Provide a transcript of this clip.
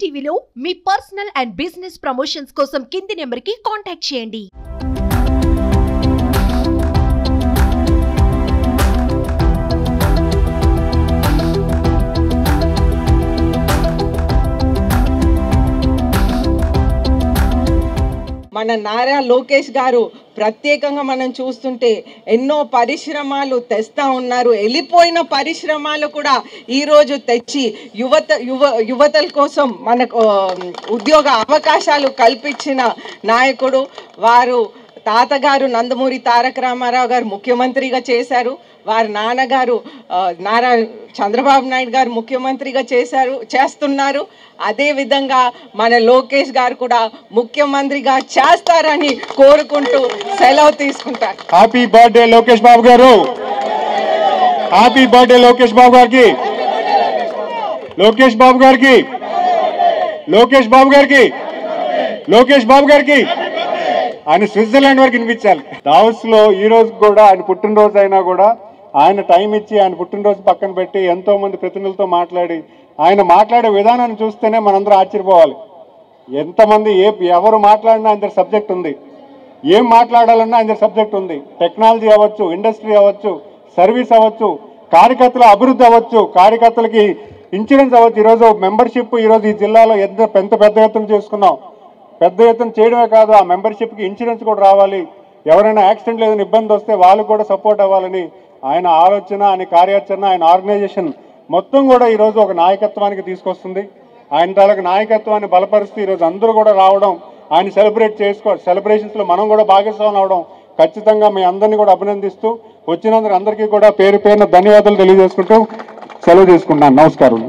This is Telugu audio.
టీవీలో మీ పర్సనల్ అండ్ బిజినెస్ ప్రమోషన్స్ కోసం కింది నెంబర్కి కాంటాక్ట్ చేయండి. మన నారా లోకేష్ గారు ప్రత్యేకంగా మనం చూస్తుంటే ఎన్నో పరిశ్రమలు తెస్తా ఉన్నారు. వెళ్ళిపోయిన పరిశ్రమలు కూడా ఈరోజు తెచ్చి యువతల కోసం మనకు ఉద్యోగ అవకాశాలు కల్పించిన నాయకుడు. వారు తాతగారు నందమూరి తారక రామారావు గారు ముఖ్యమంత్రిగా చేశారు. వారి నాన్నగారు నారా చంద్రబాబు నాయుడు గారు ముఖ్యమంత్రిగా చేస్తున్నారు. అదేవిధంగా మన లోకేష్ గారు కూడా ముఖ్యమంత్రిగా చేస్తారని కోరుకుంటూ సెలవు తీసుకుంటారు. హ్యాపీ బర్త్డే లోకేష్ బాబు గారు. హ్యాపీ బర్త్డే లోకేష్ బాబు గారికి. లోకేష్ బాబు గారికి. లోకేష్ బాబు గారికి. లోకేష్ బాబు గారికి. ఆయన స్విట్జర్లాండ్ వరకు వినిపించాలి. దావోస్ లో ఈ రోజు కూడా ఆయన పుట్టినరోజు అయినా కూడా ఆయన టైం ఇచ్చి ఆయన పుట్టినరోజు పక్కన పెట్టి ఎంతో మంది ప్రతినిధులతో మాట్లాడి ఆయన మాట్లాడే విధానాన్ని చూస్తేనే మనందరూ ఆశ్చర్యపోవాలి. ఎంతమంది ఎవరు మాట్లాడినా ఆయన సబ్జెక్ట్ ఉంది. ఏం మాట్లాడాలన్నా ఆయన సబ్జెక్ట్ ఉంది. టెక్నాలజీ అవ్వచ్చు, ఇండస్ట్రీ అవ్వచ్చు, సర్వీస్ అవ్వచ్చు, కార్యకర్తల అభివృద్ధి అవ్వచ్చు, కార్యకర్తలకి ఇన్సూరెన్స్ అవ్వచ్చు. ఈరోజు మెంబర్షిప్ ఈరోజు ఈ జిల్లాలో ఎంత పెద్ద ఎత్తున చేసుకున్నాం. పెద్ద ఎత్తున చేయడమే కాదు, ఆ మెంబర్షిప్కి ఇన్సూరెన్స్ కూడా రావాలి. ఎవరైనా యాక్సిడెంట్ లేదని ఇబ్బంది వస్తే వాళ్ళకు కూడా సపోర్ట్ అవ్వాలని ఆయన ఆలోచన, ఆయన కార్యాచరణ, ఆయన ఆర్గనైజేషన్ మొత్తం కూడా ఈరోజు ఒక నాయకత్వానికి తీసుకొస్తుంది. ఆయన తాలూకు నాయకత్వాన్ని బలపరుస్తూ ఈరోజు అందరూ కూడా రావడం, ఆయన సెలబ్రేషన్స్లో మనం కూడా భాగస్వామ్యం అవడం ఖచ్చితంగా మీ అందరినీ కూడా అభినందిస్తూ వచ్చినందుకు అందరికీ కూడా పేరు పేరున ధన్యవాదాలు తెలియజేసుకుంటూ సెలవు తీసుకుంటున్నాను. నమస్కారం.